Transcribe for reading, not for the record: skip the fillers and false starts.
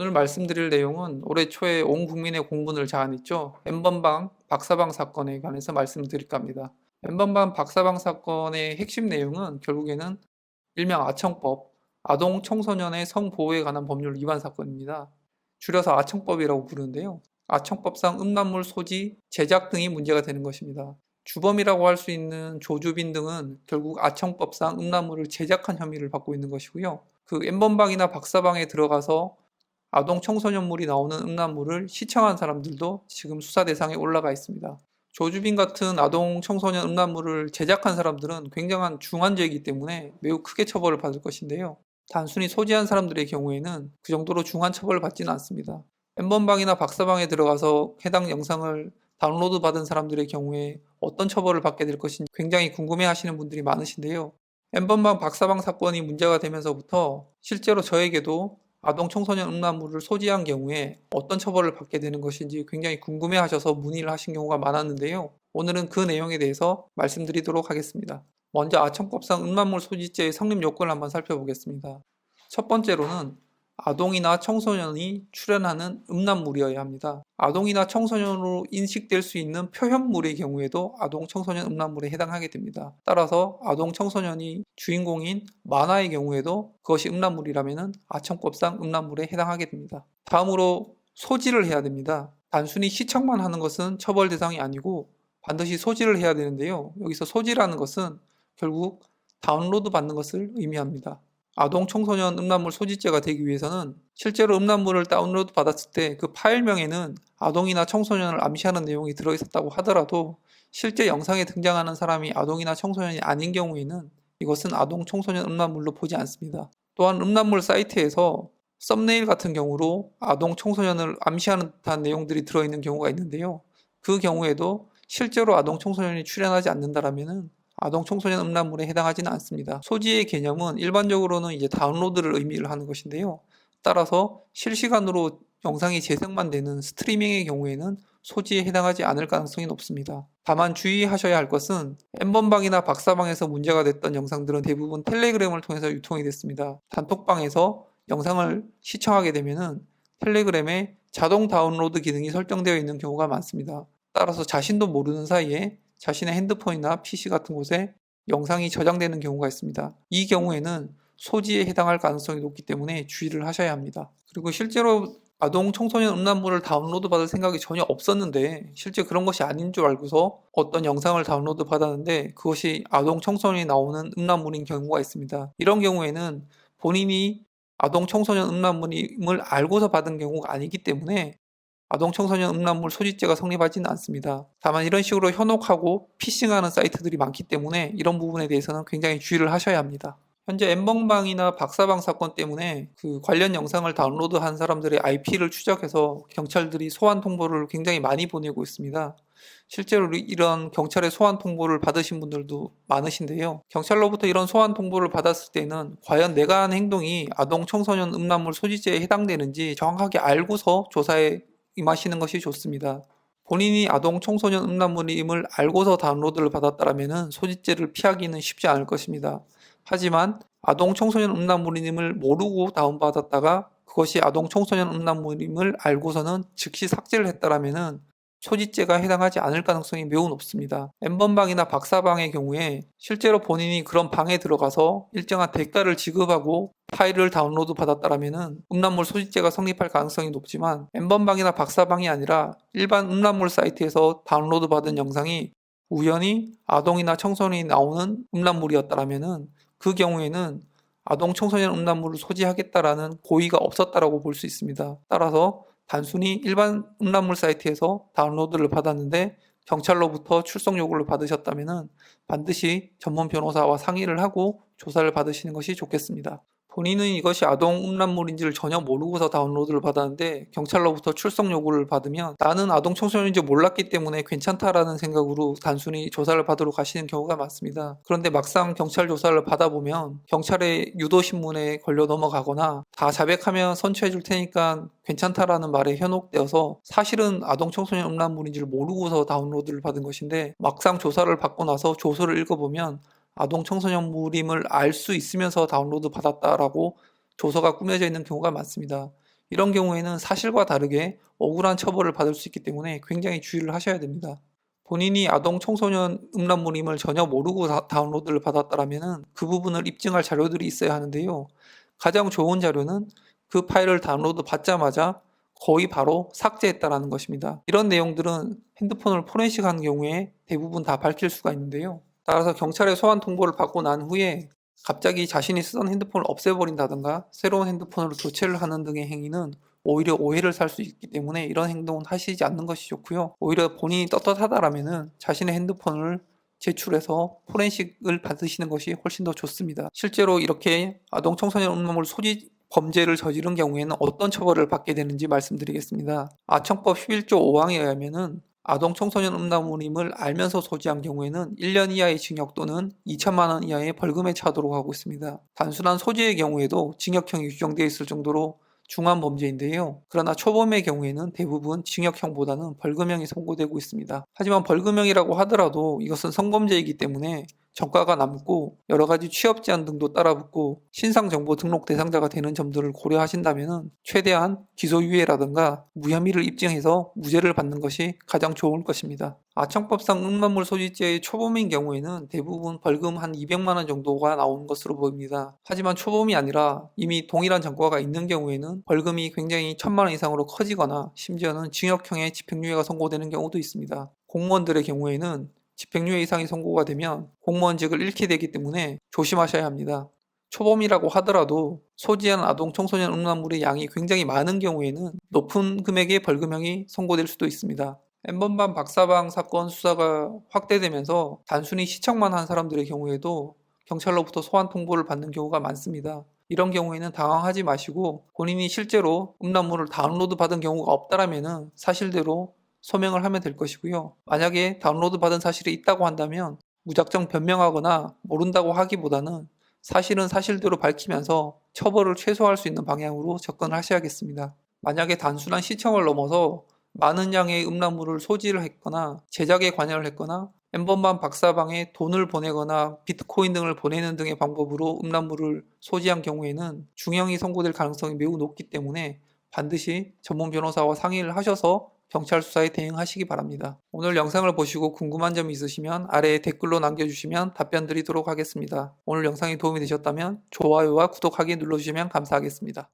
오늘 말씀드릴 내용은 올해 초에 온 국민의 공분을 자아냈죠. N번방 박사방 사건에 관해서 말씀드릴까 합니다. N번방 박사방 사건의 핵심 내용은 결국에는 일명 아청법, 아동 청소년의 성보호에 관한 법률 위반 사건입니다. 줄여서 아청법이라고 부르는데요. 아청법상 음란물 소지, 제작 등이 문제가 되는 것입니다. 주범이라고 할 수 있는 조주빈 등은 결국 아청법상 음란물을 제작한 혐의를 받고 있는 것이고요. 그 N번방이나 박사방에 들어가서 아동 청소년물이 나오는 음란물을 시청한 사람들도 지금 수사 대상에 올라가 있습니다. 조주빈 같은 아동 청소년 음란물을 제작한 사람들은 굉장한 중환죄이기 때문에 매우 크게 처벌을 받을 것인데요. 단순히 소지한 사람들의 경우에는 그 정도로 중한 처벌을 받지는 않습니다. N번방이나 박사방에 들어가서 해당 영상을 다운로드 받은 사람들의 경우에 어떤 처벌을 받게 될 것인지 굉장히 궁금해 하시는 분들이 많으신데요. N번방 박사방 사건이 문제가 되면서부터 실제로 저에게도 아동 청소년 음란물을 소지한 경우에 어떤 처벌을 받게 되는 것인지 굉장히 궁금해 하셔서 문의를 하신 경우가 많았는데요. 오늘은 그 내용에 대해서 말씀드리도록 하겠습니다. 먼저 아청법상 음란물 소지죄의 성립 요건을 한번 살펴보겠습니다. 첫 번째로는 아동이나 청소년이 출연하는 음란물이어야 합니다. 아동이나 청소년으로 인식될 수 있는 표현물의 경우에도 아동 청소년 음란물에 해당하게 됩니다. 따라서 아동 청소년이 주인공인 만화의 경우에도 그것이 음란물이라면 아청법상 음란물에 해당하게 됩니다. 다음으로 소지를 해야 됩니다. 단순히 시청만 하는 것은 처벌 대상이 아니고 반드시 소지를 해야 되는데요. 여기서 소지라는 것은 결국 다운로드 받는 것을 의미합니다. 아동 청소년 음란물 소지죄가 되기 위해서는 실제로 음란물을 다운로드 받았을 때 그 파일명에는 아동이나 청소년을 암시하는 내용이 들어있었다고 하더라도 실제 영상에 등장하는 사람이 아동이나 청소년이 아닌 경우에는 이것은 아동 청소년 음란물로 보지 않습니다. 또한 음란물 사이트에서 썸네일 같은 경우로 아동 청소년을 암시하는 듯한 내용들이 들어있는 경우가 있는데요. 그 경우에도 실제로 아동 청소년이 출연하지 않는다라면은 아동 청소년 음란물에 해당하지는 않습니다. 소지의 개념은 일반적으로는 이제 다운로드를 의미를 하는 것인데요. 따라서 실시간으로 영상이 재생만 되는 스트리밍의 경우에는 소지에 해당하지 않을 가능성이 높습니다. 다만 주의하셔야 할 것은 N번방이나 박사방에서 문제가 됐던 영상들은 대부분 텔레그램을 통해서 유통이 됐습니다. 단톡방에서 영상을 시청하게 되면은 텔레그램에 자동 다운로드 기능이 설정되어 있는 경우가 많습니다. 따라서 자신도 모르는 사이에 자신의 핸드폰이나 PC 같은 곳에 영상이 저장되는 경우가 있습니다. 이 경우에는 소지에 해당할 가능성이 높기 때문에 주의를 하셔야 합니다. 그리고 실제로 아동 청소년 음란물을 다운로드 받을 생각이 전혀 없었는데 실제 그런 것이 아닌 줄 알고서 어떤 영상을 다운로드 받았는데 그것이 아동 청소년이 나오는 음란물인 경우가 있습니다. 이런 경우에는 본인이 아동 청소년 음란물임을 알고서 받은 경우가 아니기 때문에 아동 청소년 음란물 소지죄가 성립하지는 않습니다. 다만 이런 식으로 현혹하고 피싱하는 사이트들이 많기 때문에 이런 부분에 대해서는 굉장히 주의를 하셔야 합니다. 현재 N번방이나 박사방 사건 때문에 그 관련 영상을 다운로드한 사람들의 IP를 추적해서 경찰들이 소환 통보를 굉장히 많이 보내고 있습니다. 실제로 이런 경찰의 소환 통보를 받으신 분들도 많으신데요. 경찰로부터 이런 소환 통보를 받았을 때는 과연 내가 한 행동이 아동 청소년 음란물 소지죄에 해당되는지 정확하게 알고서 조사에 임하시는 것이 좋습니다. 본인이 아동 청소년 음란물임을 알고서 다운로드를 받았다면 소지죄를 피하기는 쉽지 않을 것입니다. 하지만 아동 청소년 음란물임을 모르고 다운받았다가 그것이 아동 청소년 음란물임을 알고서는 즉시 삭제를 했다라면 소지죄가 해당하지 않을 가능성이 매우 높습니다. N번방이나 박사방의 경우에 실제로 본인이 그런 방에 들어가서 일정한 대가를 지급하고 파일을 다운로드 받았다라면 음란물 소지죄가 성립할 가능성이 높지만 N번방이나 박사방이 아니라 일반 음란물 사이트에서 다운로드 받은 영상이 우연히 아동이나 청소년이 나오는 음란물이었다라면 그 경우에는 아동 청소년 음란물을 소지하겠다라는 고의가 없었다라고 볼 수 있습니다. 따라서 단순히 일반 음란물 사이트에서 다운로드를 받았는데 경찰로부터 출석 요구를 받으셨다면 반드시 전문 변호사와 상의를 하고 조사를 받으시는 것이 좋겠습니다. 본인은 이것이 아동 음란물인지를 전혀 모르고서 다운로드를 받았는데 경찰로부터 출석 요구를 받으면 나는 아동 청소년인지 몰랐기 때문에 괜찮다라는 생각으로 단순히 조사를 받으러 가시는 경우가 많습니다. 그런데 막상 경찰 조사를 받아보면 경찰의 유도신문에 걸려 넘어가거나 다 자백하면 선처해 줄 테니까 괜찮다라는 말에 현혹되어서 사실은 아동 청소년 음란물인지를 모르고서 다운로드를 받은 것인데 막상 조사를 받고 나서 조서를 읽어보면 아동 청소년물임을 알 수 있으면서 다운로드 받았다라고 조서가 꾸며져 있는 경우가 많습니다. 이런 경우에는 사실과 다르게 억울한 처벌을 받을 수 있기 때문에 굉장히 주의를 하셔야 됩니다. 본인이 아동 청소년 음란물임을 전혀 모르고 다운로드를 받았다라면은 그 부분을 입증할 자료들이 있어야 하는데요. 가장 좋은 자료는 그 파일을 다운로드 받자마자 거의 바로 삭제했다라는 것입니다. 이런 내용들은 핸드폰을 포렌식한 경우에 대부분 다 밝힐 수가 있는데요. 따라서 경찰에 소환 통보를 받고 난 후에 갑자기 자신이 쓰던 핸드폰을 없애버린다든가 새로운 핸드폰으로 교체를 하는 등의 행위는 오히려 오해를 살 수 있기 때문에 이런 행동은 하시지 않는 것이 좋고요. 오히려 본인이 떳떳하다라면은 자신의 핸드폰을 제출해서 포렌식을 받으시는 것이 훨씬 더 좋습니다. 실제로 이렇게 아동 청소년 음란물 소지 범죄를 저지른 경우에는 어떤 처벌을 받게 되는지 말씀드리겠습니다. 아청법 11조 5항에 의하면은 아동 청소년 음란물임을 알면서 소지한 경우에는 1년 이하의 징역 또는 2천만 원 이하의 벌금에 처하도록 하고 있습니다. 단순한 소지의 경우에도 징역형이 규정되어 있을 정도로 중한 범죄인데요. 그러나 초범의 경우에는 대부분 징역형보다는 벌금형이 선고되고 있습니다. 하지만 벌금형이라고 하더라도 이것은 성범죄이기 때문에 전과가 남고 여러 가지 취업 제한 등도 따라붙고 신상정보 등록 대상자가 되는 점들을 고려하신다면 최대한 기소유예라든가 무혐의를 입증해서 무죄를 받는 것이 가장 좋을 것입니다. 아청법상 음란물 소지죄의 초범인 경우에는 대부분 벌금 한 200만 원 정도가 나오는 것으로 보입니다. 하지만 초범이 아니라 이미 동일한 전과가 있는 경우에는 벌금이 굉장히 1,000만 원 이상으로 커지거나 심지어는 징역형의 집행유예가 선고되는 경우도 있습니다. 공무원들의 경우에는 집행유예 이상이 선고가 되면 공무원직을 잃게 되기 때문에 조심하셔야 합니다. 초범이라고 하더라도 소지한 아동 청소년 음란물의 양이 굉장히 많은 경우에는 높은 금액의 벌금형이 선고될 수도 있습니다. N번방 박사방 사건 수사가 확대되면서 단순히 시청만 한 사람들의 경우에도 경찰로부터 소환 통보를 받는 경우가 많습니다. 이런 경우에는 당황하지 마시고 본인이 실제로 음란물을 다운로드 받은 경우가 없다라면 사실대로 소명을 하면 될 것이고요. 만약에 다운로드 받은 사실이 있다고 한다면 무작정 변명하거나 모른다고 하기보다는 사실은 사실대로 밝히면서 처벌을 최소화할 수 있는 방향으로 접근을 하셔야겠습니다. 만약에 단순한 시청을 넘어서 많은 양의 음란물을 소지를 했거나 제작에 관여를 했거나 N번방 박사방에 돈을 보내거나 비트코인 등을 보내는 등의 방법으로 음란물을 소지한 경우에는 중형이 선고될 가능성이 매우 높기 때문에 반드시 전문 변호사와 상의를 하셔서 경찰 수사에 대응하시기 바랍니다. 오늘 영상을 보시고 궁금한 점이 있으시면 아래에 댓글로 남겨주시면 답변 드리도록 하겠습니다. 오늘 영상이 도움이 되셨다면 좋아요와 구독하기 눌러주시면 감사하겠습니다.